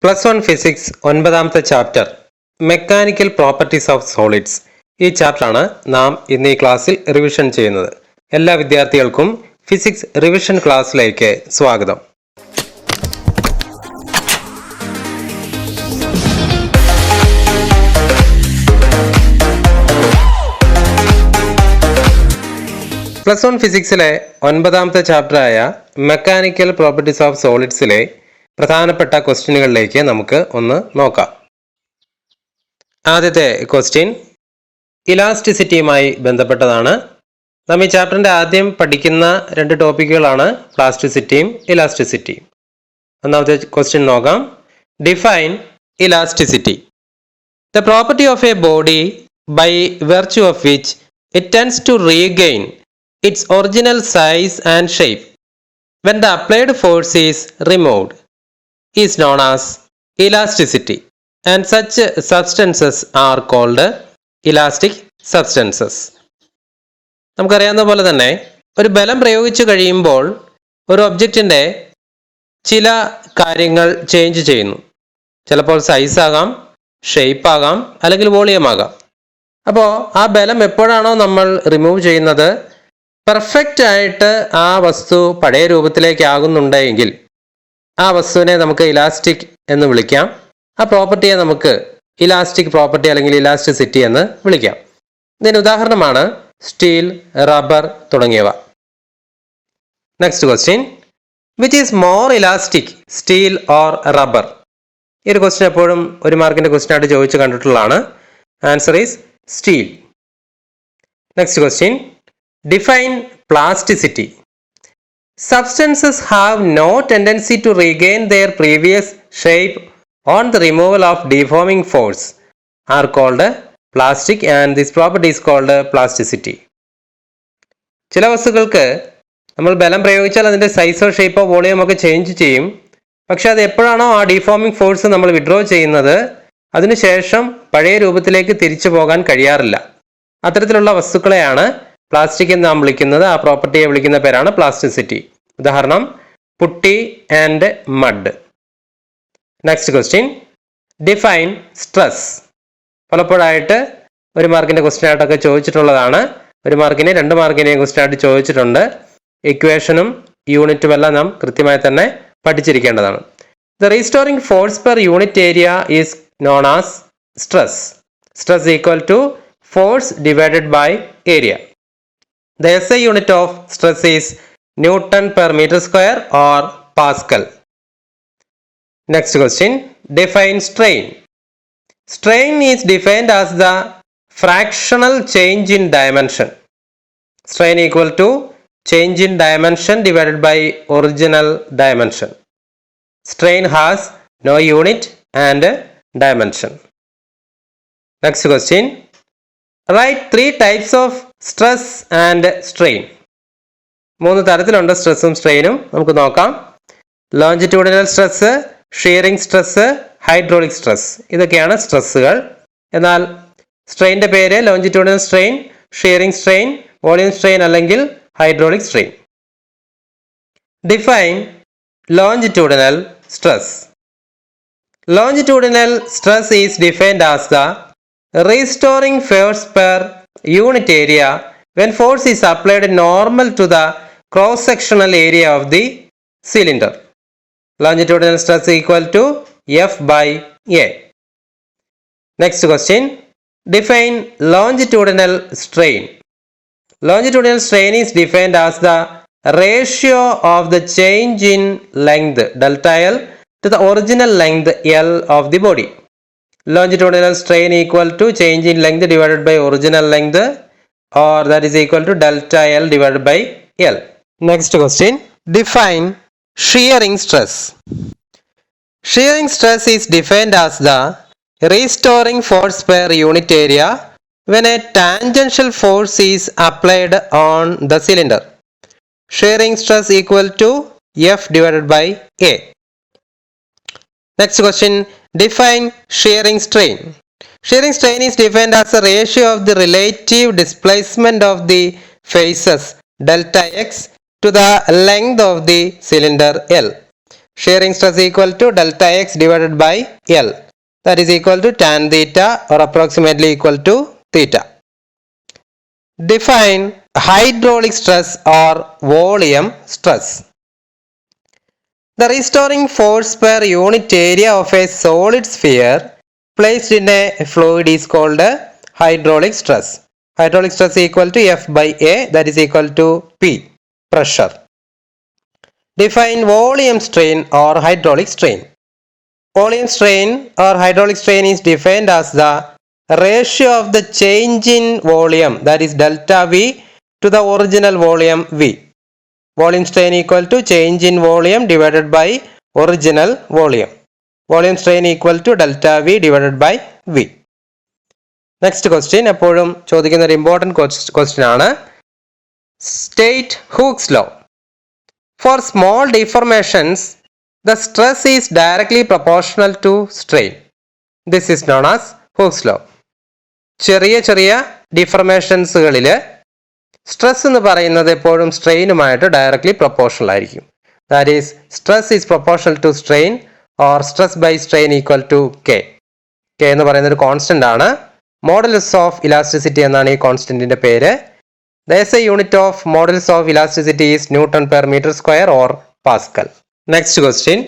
+1 physics 9ാമത്തെ chapter mechanical properties of solids. ഈ ചാപ്റ്ററാണ് നാം ഇന്ന് ഈ ക്ലാസ്സിൽ റിവിഷൻ ചെയ്യുന്നത്. എല്ലാ വിദ്യാർത്ഥികൾക്കും ഫിസിക്സ് റിവിഷൻ ക്ലാസ്സിലേക്ക് സ്വാഗതം. +1 ഫിസിക്സിലെ 9ാമത്തെ ചാപ്റ്ററായ മെക്കാനിക്കൽ പ്രോപ്പർട്ടീസ് ഓഫ് സോളിഡ്സിലെ പ്രധാനപ്പെട്ട ക്വസ്റ്റ്യനുകളിലേക്ക് നമുക്ക് ഒന്ന് നോക്കാം. ആദ്യത്തെ ക്വസ്റ്റ്യൻ ഇലാസ്റ്റിസിറ്റിയുമായി ബന്ധപ്പെട്ടതാണ്. നാം ഈ ചാപ്റ്ററിൻ്റെ ആദ്യം പഠിക്കുന്ന രണ്ട് ടോപ്പിക്കുകളാണ് പ്ലാസ്റ്റിസിറ്റിയും ഇലാസ്റ്റിസിറ്റിയും. ഒന്നാമത്തെ ക്വസ്റ്റ്യൻ നോക്കാം. Define elasticity. The property of a body by virtue of which it tends to regain its original size and shape when the applied force is removed is known as elasticity, and such substances are called elastic substances. നമുക്കറിയാവുന്ന പോലെ തന്നെ ഒരു ബലം പ്രയോഗിച്ചു കഴിയുമ്പോൾ ഒരു ഒബ്ജക്റ്റിൻ്റെ ചില കാര്യങ്ങൾ ചേഞ്ച് ചെയ്യുന്നു. ചിലപ്പോൾ സൈസ് ആകാം, ഷേപ്പ് ആകാം, അല്ലെങ്കിൽ വോളിയം ആകാം. അപ്പോൾ ആ ബലം എപ്പോഴാണോ നമ്മൾ റിമൂവ് ചെയ്യുന്നത്, പെർഫെക്റ്റ് ആയിട്ട് ആ വസ്തു പഴയ രൂപത്തിലേക്ക് ആകുന്നുണ്ടെങ്കിൽ ആ വസ്തുവിനെ നമുക്ക് ഇലാസ്റ്റിക് എന്ന് വിളിക്കാം. ആ പ്രോപ്പർട്ടിയെ നമുക്ക് ഇലാസ്റ്റിക് പ്രോപ്പർട്ടി അല്ലെങ്കിൽ ഇലാസ്റ്റിസിറ്റി എന്ന് വിളിക്കാം. ഇതിന് ഉദാഹരണമാണ് സ്റ്റീൽ, റബ്ബർ തുടങ്ങിയവ. Next question, which is more elastic, steel or rubber? ഈ ഒരു ക്വസ്റ്റ്യൻ എപ്പോഴും ഒരു മാർക്കിൻ്റെ ക്വസ്റ്റ്യൻ ആയിട്ട് ചോദിച്ചു കണ്ടിട്ടുള്ളതാണ്. Answer is steel. Next question, define plasticity. Substances have no tendency to regain their previous shape on the removal of deforming force are called plastic, and this property is called plasticity. ചില വസ്തുക്കൾക്ക് നമ്മൾ ബലം പ്രയോഗിച്ചാൽ അതിൻ്റെ സൈസോ ഷേപ്പോ വോളിയമോ ഒക്കെ change ചെയ്യും. പക്ഷെ അത് എപ്പോഴാണോ ആ ഡിഫോമിംഗ് ഫോഴ്സ് നമ്മൾ വിഡ്രോ ചെയ്യുന്നത്, അതിനുശേഷം പഴയ രൂപത്തിലേക്ക് തിരിച്ചു പോകാൻ കഴിയാറില്ല. അത്തരത്തിലുള്ള വസ്തുക്കളെയാണ് പ്ലാസ്റ്റിക് എന്ന് നാം വിളിക്കുന്നത്. ആ പ്രോപ്പർട്ടിയെ വിളിക്കുന്ന പേരാണ് പ്ലാസ്റ്റിസിറ്റി. ഉദാഹരണം putty and mud. Next question, define stress. പലപ്പോഴായിട്ട് ഒരു മാർക്കിൻ്റെ ക്വസ്റ്റ്യൻ ആയിട്ടൊക്കെ ചോദിച്ചിട്ടുള്ളതാണ്. ഒരു മാർക്കിനെ 2 മാർക്കിനെയും ക്വസ്റ്റ്യൻ ആയിട്ട് ചോദിച്ചിട്ടുണ്ട്. ഇക്വേഷനും യൂണിറ്റും എല്ലാം നാം കൃത്യമായി തന്നെ പഠിച്ചിരിക്കേണ്ടതാണ്. The restoring force per unit area is known as stress. Stress equal to force divided by area. The SI unit of stress is Newton per meter square or Pascal. Next question, define strain. Strain is defined as the fractional change in dimension. Strain equal to change in dimension divided by original dimension. Strain has no unit and dimension. Next question, write 3 types of stress and strain. 3 തരത്തിലുണ്ട് സ്ട്രെസ്സും സ്ട്രെയിനും. നമുക്ക് നോക്കാം. Longitudinal stress, shearing stress, hydraulic stress. ഇതൊക്കെയാണ് സ്ട്രെസ്സുകൾ. എന്നാൽ സ്ട്രെയിൻ്റെ പേര് longitudinal strain, shearing strain, volume strain അല്ലെങ്കിൽ hydraulic strain. Define longitudinal stress. Longitudinal stress is defined as the restoring force per unit area when force is applied normal to the cross-sectional area of the cylinder. Longitudinal stress equal to F by A. Next question, define longitudinal strain. Longitudinal strain is defined as the ratio of the change in length delta L to the original length L of the body. Longitudinal strain equal to change in length divided by original length, or that is equal to delta L divided by L. Next question, define shearing stress. Shearing stress is defined as the restoring force per unit area when a tangential force is applied on the cylinder. Shearing stress equal to F divided by A. Next question, define shearing strain. Shearing strain is defined as a ratio of the relative displacement of the faces delta x to the length of the cylinder L. shearing stress equal to delta x divided by L, that is equal to tan theta or approximately equal to theta. Define hydraulic stress or volume stress. The restoring force per unit area of a solid sphere placed in a fluid is called hydraulic stress. Hydraulic stress equal to F by A, that is equal to P, pressure. Define volume strain or hydraulic strain. Volume strain or hydraulic strain is defined as the ratio of the change in volume, that is delta V, to the original volume V. Volume strain equal to change in volume divided by original volume. Volume strain equal to delta V divided by V. Next question, എപ്പോഴും ചോദിക്കുന്ന ഒരു important question ആണ്. State Hooke's law. For small deformations, the stress is directly proportional to strain. This is known as Hooke's law. ചെറിയ ചെറിയ ഡിഫർമേഷൻസുകളിൽ stress എന്ന് പറയുന്നത് എപ്പോഴും സ്ട്രെയിനുമായിട്ട് ഡയറക്ട്ലി പ്രൊപ്പോർഷണൽ ആയിരിക്കും. That is stress is proportional to strain or stress by strain equal to K. K എന്ന് പറയുന്ന ഒരു കോൺസ്റ്റന്റ് ആണ്. മോഡുലസ് ഓഫ് ഇലാസ്റ്റിസിറ്റി എന്നാണ് ഈ കോൺസ്റ്റന്റിന്റെ പേര്. The SI unit of modulus of elasticity is Newton per meter square or Pascal. Next question.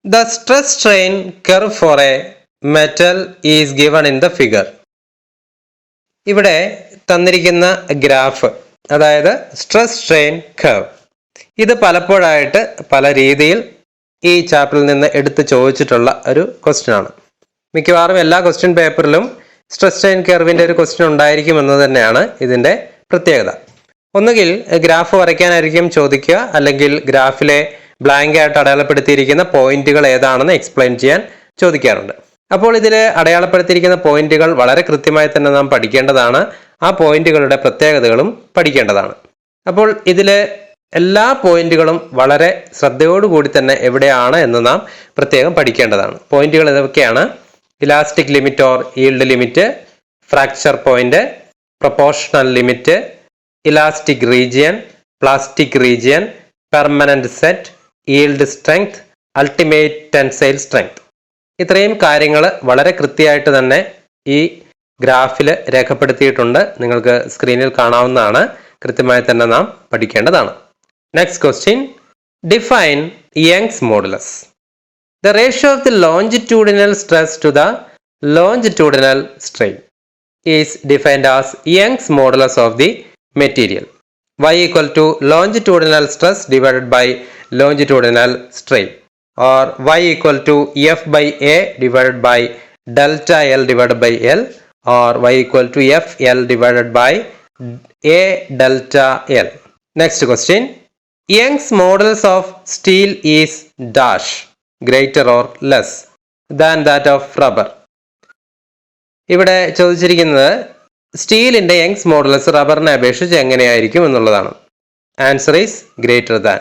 The stress strain curve for a metal is given in the figure. ഇവിടെ തന്നിരിക്കുന്ന graph, അതായത് stress strain curve, ഇത് പലപ്പോഴായിട്ട് പല രീതിയിൽ ഈ ചാപ്റ്ററിൽ നിന്ന് എടുത്ത് ചോദിച്ചിട്ടുള്ള ഒരു ക്വസ്റ്റ്യൻ ആണ്. മിക്കവാറും എല്ലാ ക്വസ്റ്റ്യൻ പേപ്പറിലും സ്ട്രെസ് സ്ട്രെയിൻ കർവിൻ്റെ ഒരു ക്വസ്റ്റ്യൻ ഉണ്ടായിരിക്കും എന്ന് തന്നെയാണ് ഇതിൻ്റെ പ്രത്യേകത. ഒന്നുകിൽ ഗ്രാഫ് വരയ്ക്കാനായിരിക്കും ചോദിക്കുക, അല്ലെങ്കിൽ ഗ്രാഫിലെ ബ്ലാങ്ക് ആയിട്ട് അടയാളപ്പെടുത്തിയിരിക്കുന്ന പോയിന്റുകൾ ഏതാണെന്ന് എക്സ്പ്ലെയിൻ ചെയ്യാൻ ചോദിക്കാറുണ്ട്. അപ്പോൾ ഇതിൽ അടയാളപ്പെടുത്തിയിരിക്കുന്ന പോയിന്റുകൾ വളരെ കൃത്യമായി തന്നെ നാം പഠിക്കേണ്ടതാണ്. ആ പോയിന്റുകളുടെ പ്രത്യേകതകളും പഠിക്കേണ്ടതാണ്. അപ്പോൾ ഇതിൽ എല്ലാ പോയിന്റുകളും വളരെ ശ്രദ്ധയോടുകൂടി തന്നെ എവിടെയാണ് എന്ന് നാം പ്രത്യേകം പഠിക്കേണ്ടതാണ്. പോയിന്റുകൾ ഏതൊക്കെയാണ്? Elastic limit or yield limit, fracture point, proportional limit, elastic region, plastic region, permanent set, yield strength, ultimate tensile strength. ഇത്രയും കാര്യങ്ങൾ വളരെ കൃത്യമായിട്ട് തന്നെ ഈ ഗ്രാഫിൽ രേഖപ്പെടുത്തിയിട്ടുണ്ട്. നിങ്ങൾക്ക് സ്ക്രീനിൽ കാണാവുന്നതാണ്. കൃത്യമായി തന്നെ നാം പഠിക്കേണ്ടതാണ്. Next question. Define Young's modulus. The ratio of the longitudinal stress to the longitudinal strain is defined as Young's modulus of the material. Y equal to longitudinal stress divided by longitudinal strain, or Y equal to F by A divided by delta L divided by L, or Y equal to FL divided by A delta L. Next question. Young's modulus of steel is dash greater or less than that of rubber. ഇവിടെ ചോദിച്ചിരിക്കുന്നത് സ്റ്റീലിന്റെ Young's modulus റബ്ബറിനെ അപേക്ഷിച്ച് എങ്ങനെയായിരിക്കും എന്നുള്ളതാണ്. Answer is greater than.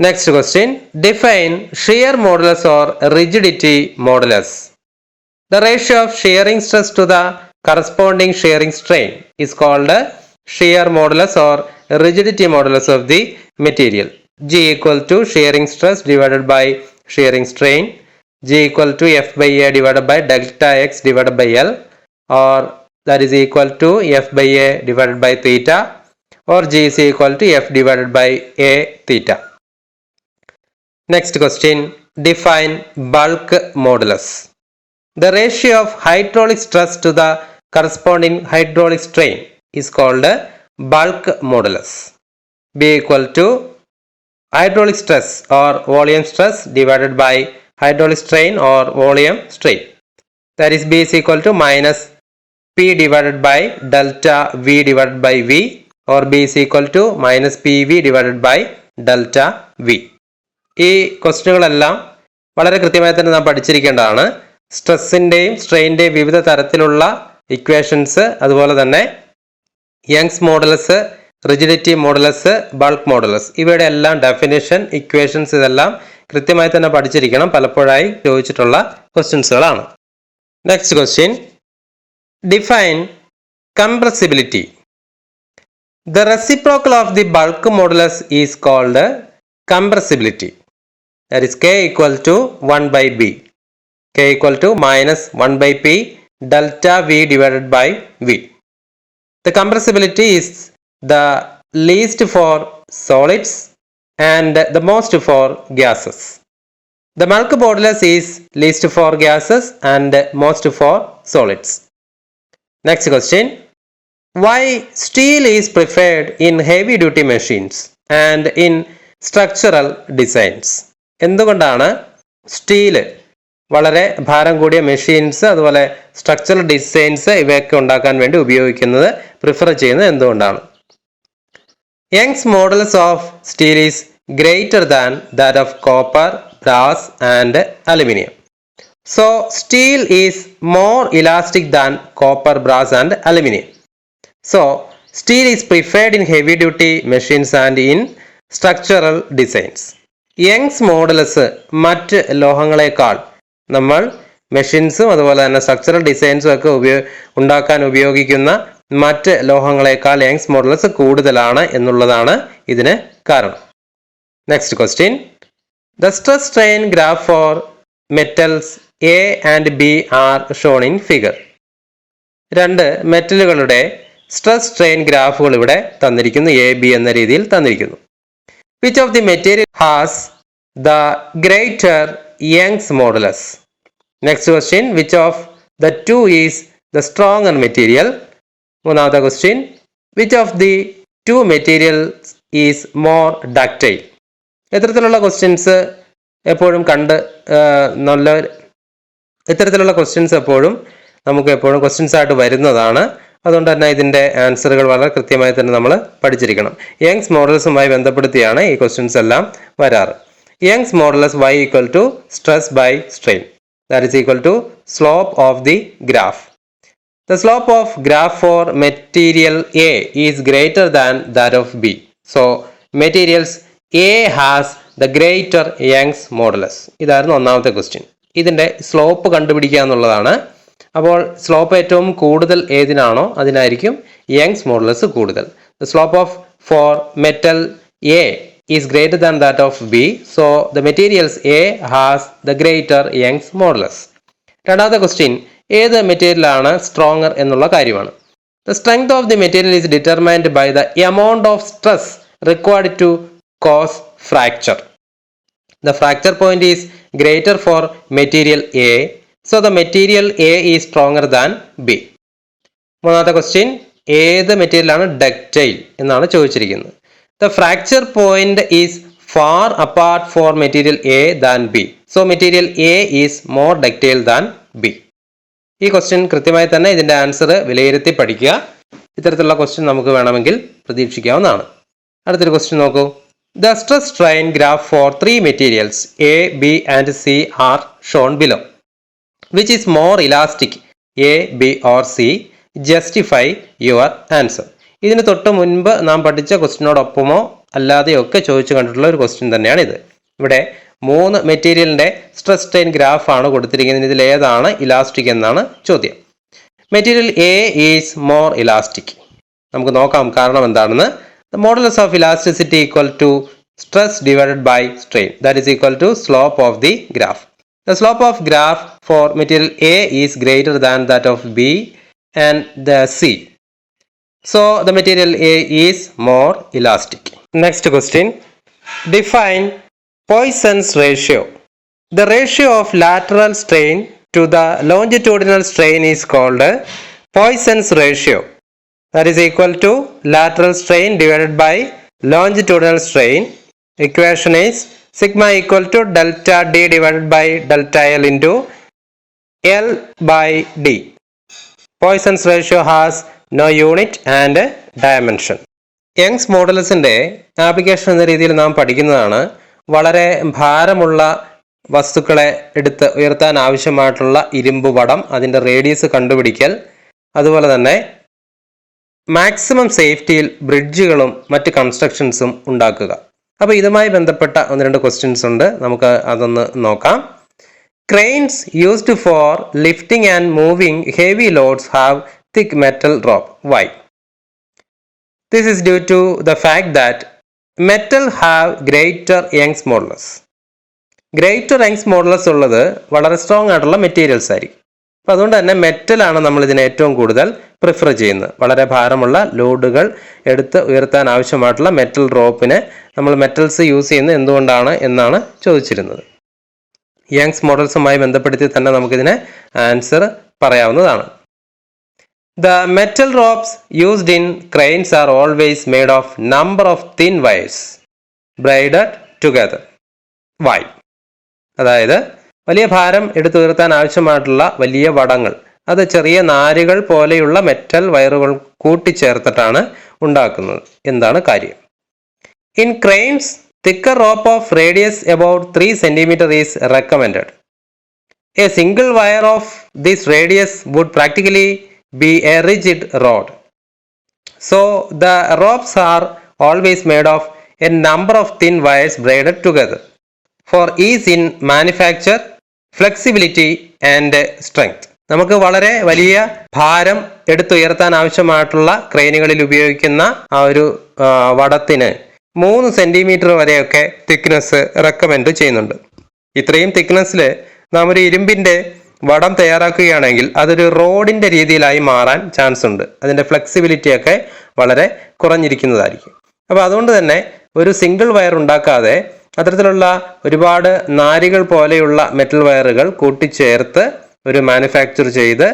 Next question. Define shear modulus or rigidity modulus. The ratio of shearing stress to the corresponding shearing strain is called shear modulus or rigidity modulus of the material. G equal to shearing stress divided by shearing strain. G equal to F by A divided by delta X divided by L, or that is equal to F by A divided by theta, or G is equal to F divided by A theta. Next question. Define bulk modulus. The ratio of hydraulic stress to the corresponding hydraulic strain is called bulk modulus. B equal to hydraulic stress or volume stress divided by hydraulic strain or volume strain. That is B is equal to minus P divided by delta V divided by V, or B is equal to minus PV divided by delta V. ഈ ക്വസ്റ്റ്യനുകളെല്ലാം വളരെ കൃത്യമായി തന്നെ നാം പഠിച്ചിരിക്കേണ്ടതാണ്. സ്ട്രെസ്സിൻ്റെയും സ്ട്രെയിൻ്റെയും വിവിധ തരത്തിലുള്ള equations, അതുപോലെ തന്നെ Young's modulus, rigidity modulus, bulk modulus, ഇവയുടെ എല്ലാം ഡെഫിനിഷൻ, ഇക്വേഷൻസ് ഇതെല്ലാം കൃത്യമായി തന്നെ പഠിച്ചിരിക്കണം. പലപ്പോഴായി ചോദിച്ചിട്ടുള്ള ക്വസ്റ്റ്യൻസുകളാണ്. Next question. Define compressibility. The reciprocal of the bulk modulus is called compressibility. That is K equal to 1 by B. K equal to minus 1 by P delta V divided by V. The compressibility is the least for solids and the most for gases. The bulk modulus is least for gases and most for solids. Next question. Why steel is preferred in heavy duty machines and in structural designs? എന്തുകൊണ്ടാണ് steel വളരെ ഭാരം കൂടിയ machines അതുപോലെ structural designs ഇവയൊക്കെ ഉണ്ടാക്കാൻ വേണ്ടി ഉപയോഗിക്കുന്നത് prefer ചെയ്യുന്നത് എന്തുകൊണ്ടാണ്? Young's modulus of steel is greater than that of copper, brass and aluminium. So steel is more elastic than copper, brass and aluminium. So steel is preferred in heavy duty machines and in structural designs. Young's modulus മറ്റ് ലോഹങ്ങളെക്കാൾ നമ്മൾ മെഷീൻസും അതുപോലെ തന്നെ structural ഡിസൈൻസും ഒക്കെ ഉണ്ടാക്കാൻ ഉപയോഗിക്കുന്ന മറ്റ് ലോഹങ്ങളെക്കാൾ Young's modulus കൂടുതലാണ് എന്നുള്ളതാണ് ഇതിന് കാരണം. Next question. The stress strain graph four metals A and B are shown in figure. രണ്ട് മെറ്റലുകളുടെ സ്ട്രെസ് സ്ട്രെയിൻ ഗ്രാഫുകൾ ഇവിടെ തന്നിരിക്കുന്നു, എ ബി എന്ന രീതിയിൽ തന്നിരിക്കുന്നു. Which of the material has the greater Young's modulus? Next question. Which of the two is the stronger material? മൂന്നാമത്തെ question. Which of the two materials is more ductile? ഇത്തരത്തിലുള്ള questions എപ്പോഴും ഇത്തരത്തിലുള്ള questions എപ്പോഴും നമുക്ക് എപ്പോഴും ക്വസ്റ്റ്യൻസ് ആയിട്ട് വരുന്നതാണ്. അതുകൊണ്ട് തന്നെ ഇതിൻ്റെ ആൻസറുകൾ വളരെ കൃത്യമായി തന്നെ നമ്മൾ പഠിച്ചിരിക്കണം. യങ്സ് മോഡുലസുമായി ബന്ധപ്പെടുത്തിയാണ് ഈ ക്വസ്റ്റ്യൻസ് എല്ലാം വരാറ്. Young's modulus y equal to stress by strain, that is equal to slope of the graph. The slope of graph for material A is greater than that of B. So, materials A has the greater Young's modulus. ഇതായിരുന്നു ഒന്നാമത്തെ question. ഇതിൻ്റെ slope കണ്ടുപിടിക്കുക എന്നുള്ളതാണ്. അപ്പോൾ slope ഏറ്റവും കൂടുതൽ ഏതിനാണോ അതിനായിരിക്കും Young's modulus കൂടുതൽ. The slope of for metal A is greater than that of B. So, the materials A has the greater Young's modulus. രണ്ടാമത്തെ ക്വസ്റ്റ്യൻ. ഏത് മെറ്റീരിയലാണ് സ്ട്രോങ്ങർ എന്നുള്ള കാര്യമാണ്. The strength of the material is determined by the amount of stress required to cause fracture. The fracture point is greater for material A, so the material A is stronger than B. മൂന്നാമത്തെ question. ഏത് മെറ്റീരിയലാണ് ductile എന്നാണ് ചോദിച്ചിരിക്കുന്നത്. The fracture point is far apart for material A than B, so material A is more ductile than B. ഈ question കൃത്യമായി തന്നെ ഇതിൻ്റെ answer വിലയിരുത്തി പഠിക്കുക. ഇത്തരത്തിലുള്ള ക്വസ്റ്റ്യൻ നമുക്ക് വേണമെങ്കിൽ പ്രതീക്ഷിക്കാവുന്നതാണ്. അടുത്തൊരു ക്വസ്റ്റ്യൻ നോക്കൂ. The stress strain graph four 3 materials A B and C are shown below. Which is more elastic, A B or C? Justify your answer. ഇതിന് തൊട്ട് മുൻപ് നാം പഠിച്ച ക്വസ്റ്റ്യനോടൊപ്പമോ അല്ലാതെയോ ഒക്കെ ചോദിച്ചു കണ്ടിട്ടുള്ള ഒരു ക്വസ്റ്റ്യൻ തന്നെയാണ് ഇത്. ഇവിടെ 3 മെറ്റീരിയലിൻ്റെ സ്ട്രെസ് സ്ട്രെയിൻ ഗ്രാഫ് ആണ് കൊടുത്തിരിക്കുന്നത്. ഇതിൽ ഏതാണ് ഇലാസ്റ്റിക് എന്നാണ് ചോദ്യം. Material A is more elastic. നമുക്ക് നോക്കാം കാരണം എന്താണെന്ന്. The modulus of elasticity equal to stress divided by strain, that is equal to slope of the graph. The slope of graph for material A is greater than that of B and the C. So the material A is more elastic. Next question. Define Poisson's ratio. The ratio of lateral strain to the longitudinal strain is called Poisson's ratio. That is equal to lateral strain divided by longitudinal strain. Equation is sigma equal to delta D divided by delta L into L by D. Poisson's ratio has no unit and dimension. Young's മോഡുലസിൻ്റെ application എന്ന രീതിയിൽ നാം പഠിക്കുന്നതാണ്. വളരെ ഭാരമുള്ള വസ്തുക്കളെ എടുത്ത് ഉയർത്താൻ ആവശ്യമായിട്ടുള്ള ഇരുമ്പ് വടം, അതിൻ്റെ റേഡിയസ് കണ്ടുപിടിക്കൽ, അതുപോലെ തന്നെ മാക്സിമം സേഫ്റ്റിയിൽ ബ്രിഡ്ജുകളും മറ്റ് കൺസ്ട്രക്ഷൻസും ഉണ്ടാക്കുക. അപ്പോൾ ഇതുമായി ബന്ധപ്പെട്ട 1-2 ക്വസ്റ്റ്യൻസ് ഉണ്ട്, നമുക്ക് അതൊന്ന് നോക്കാം. Cranes used for lifting and moving heavy lords have thick metal rope. Why? This is due to the fact that metal have greater Young's modulus. Greater Young's modulus ഉള്ളത് വളരെ സ്ട്രോങ് ആയിട്ടുള്ള മെറ്റീരിയൽസ് ആയിരിക്കും. അപ്പോൾ അതുകൊണ്ട് തന്നെ മെറ്റലാണ് നമ്മൾ ഇതിനെ ഏറ്റവും കൂടുതൽ പ്രിഫർ ചെയ്യുന്നത്. വളരെ ഭാരമുള്ള ലോഡുകൾ എടുത്ത് ഉയർത്താൻ ആവശ്യമായിട്ടുള്ള മെറ്റൽ റോപ്പിന് നമ്മൾ മെറ്റൽസ് യൂസ് ചെയ്യുന്നത് എന്തുകൊണ്ടാണ് എന്നാണ് ചോദിച്ചിരുന്നത്. യങ്സ് മോഡൽസുമായി ബന്ധപ്പെടുത്തി തന്നെ നമുക്കിതിനെ ആൻസർ പറയാവുന്നതാണ്. The metal ropes used in cranes are always made of number of thin wires braided together. Why? അതായത് വലിയ ഭാരം എടുത്തുയർത്താൻ ആവശ്യമായിട്ടുള്ള വലിയ വടങ്ങൾ അത് ചെറിയ നാരുകൾ പോലെയുള്ള മെറ്റൽ വയറുകൾ കൂട്ടിച്ചേർത്തിട്ടാണ് ഉണ്ടാക്കുന്നത്. എന്താണ് കാര്യം? In cranes, thicker rope of radius about 3 cm is recommended. A single wire of this radius would practically be a rigid rod. So the ropes are always made of a number of thin wires braided together for ease in manufacture, flexibility and strength. നമുക്ക് വളരെ വലിയ ഭാരം എടുത്തുയർത്താൻ ആവശ്യമായിട്ടുള്ള ക്രെയിനുകളിൽ ഉപയോഗിക്കുന്ന ആ ഒരു വടത്തിന് 3 centimetre വരെയൊക്കെ thickness recommend ചെയ്യുന്നുണ്ട്. ഇത്രയും തിക്നെസ്സിൽ നാം ഒരു ഇരുമ്പിന്റെ വടം തയ്യാറാക്കുകയാണെങ്കിൽ അതൊരു റോഡിന്റെ രീതിയിലായി മാറാൻ ചാൻസ് ഉണ്ട്. അതിന്റെ ഫ്ലെക്സിബിലിറ്റി ഒക്കെ വളരെ കുറഞ്ഞിരിക്കുന്നതായിരിക്കും. അപ്പോൾ അതുകൊണ്ട് തന്നെ ഒരു സിംഗിൾ വയർ ഉണ്ടാക്കാതെ അത്തരത്തിലുള്ള ഒരുപാട് നാരുകൾ പോലെയുള്ള മെറ്റൽ വയറുകൾ കൂട്ടിച്ചേർത്ത് ഒരു മാനുഫാക്ചർ ചെയ്ത്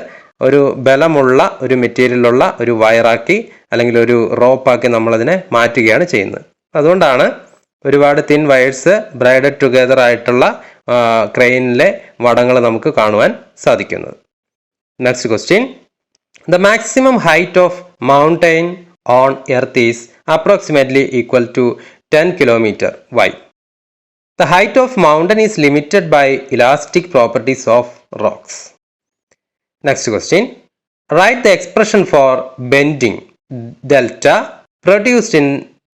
ഒരു ബലമുള്ള ഒരു മെറ്റീരിയലുള്ള ഒരു വയറാക്കി അല്ലെങ്കിൽ ഒരു റോപ്പാക്കി നമ്മളതിനെ മാറ്റുകയാണ് ചെയ്യുന്നത്. അതുകൊണ്ടാണ് ഒരുപാട് തിൻ വയേഴ്സ് ബ്രൈഡഡ് ടുഗദർ ആയിട്ടുള്ള ക്രെയിനിലെ വടങ്ങൾ നമുക്ക് കാണുവാൻ സാധിക്കുന്നത്. Next question. The maximum height of mountain on earth is approximately equal to 10 kilometre. Why? The height of mountain is limited by elastic properties of rocks. Next question. Write the expression for bending delta produced in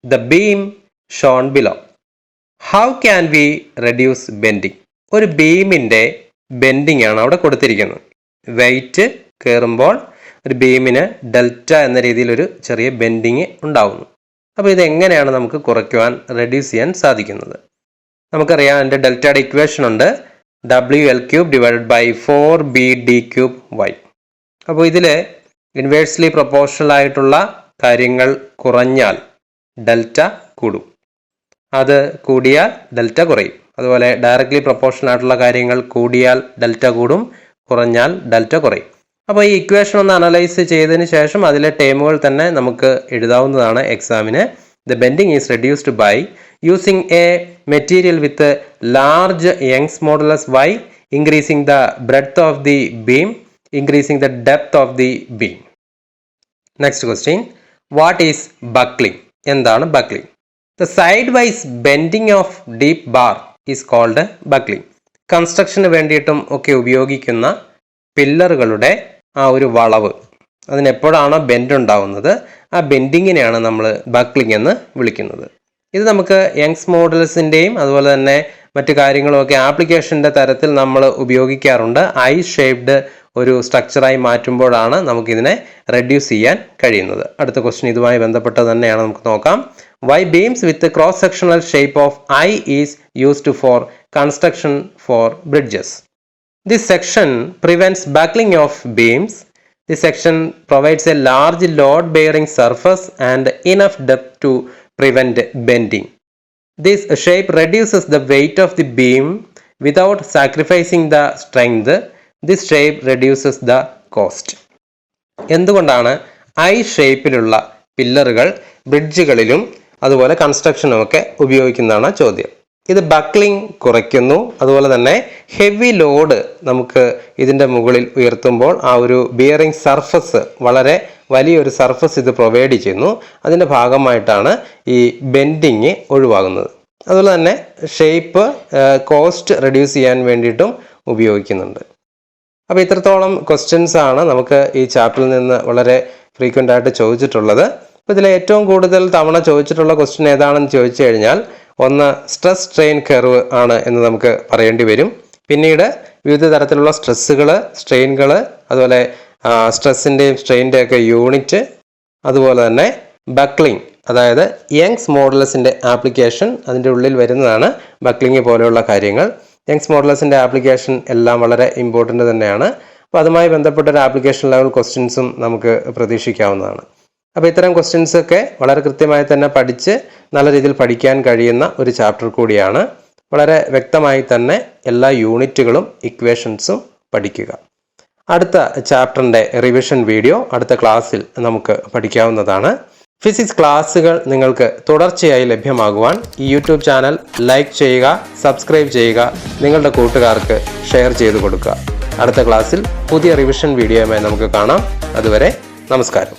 the beam shown below. How can we reduce bending? ഒരു ബീമിൻ്റെ bending ആണ് അവിടെ കൊടുത്തിരിക്കുന്നത്. Wait കയറുമ്പോൾ ഒരു ബീമിന് delta എന്ന രീതിയിൽ ഒരു ചെറിയ ബെൻഡിങ് ഉണ്ടാവുന്നു. അപ്പോൾ ഇതെങ്ങനെയാണ് നമുക്ക് കുറയ്ക്കുവാൻ റെഡ്യൂസ് ചെയ്യാൻ സാധിക്കുന്നത്? നമുക്കറിയാം അതിൻ്റെ ഡെൽറ്റയുടെ ഇക്വേഷൻ ഉണ്ട്, WL³ ഡിവൈഡഡ് ബൈ 4BD³Y. അപ്പോൾ ഇതിൽ ഇൻവേഴ്സ്ലി പ്രൊപ്പോർഷണൽ ആയിട്ടുള്ള കാര്യങ്ങൾ കുറഞ്ഞാൽ ഡെൽറ്റ കൂടും, അത് കൂടിയാൽ ഡെൽറ്റ കുറയും. അതുപോലെ ഡയറക്റ്റ്ലി പ്രൊപ്പോർഷണൽ ആയിട്ടുള്ള കാര്യങ്ങൾ കൂടിയാൽ ഡെൽറ്റ കൂടും, കുറഞ്ഞാൽ ഡെൽറ്റ കുറയും. അപ്പോൾ ഈ ഇക്വേഷൻ ഒന്ന് അനലൈസ് ചെയ്തതിന് ശേഷം അതിലെ ടേമുകൾ തന്നെ നമുക്ക് എഴുതാവുന്നതാണ് എക്സാമിന്. The bending is reduced by using a material with a large Young's modulus Y, increasing the breadth of the beam, increasing the depth of the beam. Next question. What is buckling? എന്താണ് buckling? The sidewise bending of deep bar is called buckling. കൺസ്ട്രക്ഷന് വേണ്ടിയിട്ടും ഒക്കെ ഉപയോഗിക്കുന്ന പില്ലറുകളുടെ ആ ഒരു വളവ്, അതിനെപ്പോഴാണോ bend ഉണ്ടാവുന്നത് ആ ബെൻഡിങ്ങിനെയാണ് നമ്മൾ ബക്ലിംഗ് എന്ന് വിളിക്കുന്നത്. ഇത് നമുക്ക് യങ്സ് മോഡുലസിൻ്റെയും അതുപോലെ തന്നെ മറ്റു കാര്യങ്ങളുമൊക്കെ ആപ്ലിക്കേഷൻ്റെ തരത്തിൽ നമ്മൾ ഉപയോഗിക്കാറുണ്ട്. ഐ ഷേപ്ഡ് ഒരു സ്ട്രക്ചറായി മാറ്റുമ്പോഴാണ് നമുക്കിതിനെ റെഡ്യൂസ് ചെയ്യാൻ കഴിയുന്നത്. അടുത്ത ക്വസ്റ്റ്യൻ ഇതുമായി ബന്ധപ്പെട്ട് തന്നെയാണ്, നമുക്ക് നോക്കാം. Why beams with cross sectional shape of I is used for construction for bridges. This section prevents buckling of beams. This section provides a large load-bearing surface and enough depth to prevent bending. This shape reduces the weight of the beam without sacrificing the strength. This shape reduces the cost. എന്തുകൊണ്ടാണ് I ഷേപ്പിലുള്ള പില്ലറുകൾ ബ്രിഡ്ജുകളിലും അതുപോലെ കൺസ്ട്രക്ഷനുമൊക്കെ ഉപയോഗിക്കുന്നതാണ് ചോദ്യം. ഇത് buckling കുറയ്ക്കുന്നു. അതുപോലെ തന്നെ heavy load നമുക്ക് ഇതിൻ്റെ മുകളിൽ ഉയർത്തുമ്പോൾ ആ ഒരു ബിയറിംഗ് സർഫസ്, വളരെ വലിയൊരു സർഫസ് ഇത് പ്രൊവൈഡ് ചെയ്യുന്നു. അതിൻ്റെ ഭാഗമായിട്ടാണ് ഈ ബെൻഡിങ് ഒഴിവാകുന്നത്. അതുപോലെ തന്നെ ഷേപ്പ് കോസ്റ്റ് റെഡ്യൂസ് ചെയ്യാൻ വേണ്ടിയിട്ടും ഉപയോഗിക്കുന്നുണ്ട്. അപ്പോൾ ഇത്രത്തോളം ക്വസ്റ്റ്യൻസ് ആണ് നമുക്ക് ഈ ചാപ്റ്ററിൽ നിന്ന് വളരെ ഫ്രീക്വൻ്റ് ആയിട്ട് ചോദിച്ചിട്ടുള്ളത്. അപ്പോൾ ഇതിൽ ഏറ്റവും കൂടുതൽ തവണ ചോദിച്ചിട്ടുള്ള ക്വസ്റ്റ്യൻ ഏതാണെന്ന് ചോദിച്ചു കഴിഞ്ഞാൽ ഒന്ന് സ്ട്രെസ് സ്ട്രെയിൻ കർവ് ആണ് എന്ന് നമുക്ക് പറയേണ്ടി വരും. പിന്നീട് വിവിധ തരത്തിലുള്ള സ്ട്രെസ്സുകൾ, സ്ട്രെയിനുകൾ, അതുപോലെ സ്ട്രെസ്സിൻ്റെയും സ്ട്രെയിൻ്റെയും ഒക്കെ യൂണിറ്റ്, അതുപോലെ തന്നെ ബക്ലിംഗ് അതായത് യങ്സ് മോഡുലസിൻ്റെ ആപ്ലിക്കേഷൻ അതിൻ്റെ ഉള്ളിൽ വരുന്നതാണ് ബക്ലിംഗ് പോലെയുള്ള കാര്യങ്ങൾ. യങ്സ് മോഡുലസിൻ്റെ ആപ്ലിക്കേഷൻ എല്ലാം വളരെ ഇമ്പോർട്ടൻ്റ് തന്നെയാണ്. അപ്പോൾ അതുമായി ബന്ധപ്പെട്ട ഒരു ആപ്ലിക്കേഷൻ ലെവൽ ക്വസ്റ്റ്യൻസും നമുക്ക് പ്രതീക്ഷിക്കാവുന്നതാണ്. അപ്പോൾ ഇത്തരം ക്വസ്റ്റ്യൻസൊക്കെ വളരെ കൃത്യമായി തന്നെ പഠിച്ച് നല്ല രീതിയിൽ പഠിക്കാൻ കഴിയുന്ന ഒരു ചാപ്റ്റർ കൂടിയാണ്. വളരെ വ്യക്തമായി തന്നെ എല്ലാ യൂണിറ്റുകളും ഇക്വേഷൻസും പഠിക്കുക. അടുത്ത ചാപ്റ്ററിൻ്റെ റിവിഷൻ വീഡിയോ അടുത്ത ക്ലാസ്സിൽ നമുക്ക് പഠിക്കാവുന്നതാണ്. ഫിസിക്സ് ക്ലാസ്സുകൾ നിങ്ങൾക്ക് തുടർച്ചയായി ലഭ്യമാകുവാൻ ഈ യൂട്യൂബ് ചാനൽ ലൈക്ക് ചെയ്യുക, സബ്സ്ക്രൈബ് ചെയ്യുക, നിങ്ങളുടെ കൂട്ടുകാർക്ക് ഷെയർ ചെയ്തു കൊടുക്കുക. അടുത്ത ക്ലാസ്സിൽ പുതിയ റിവിഷൻ വീഡിയോയുമായി നമുക്ക് കാണാം. അതുവരെ നമസ്കാരം.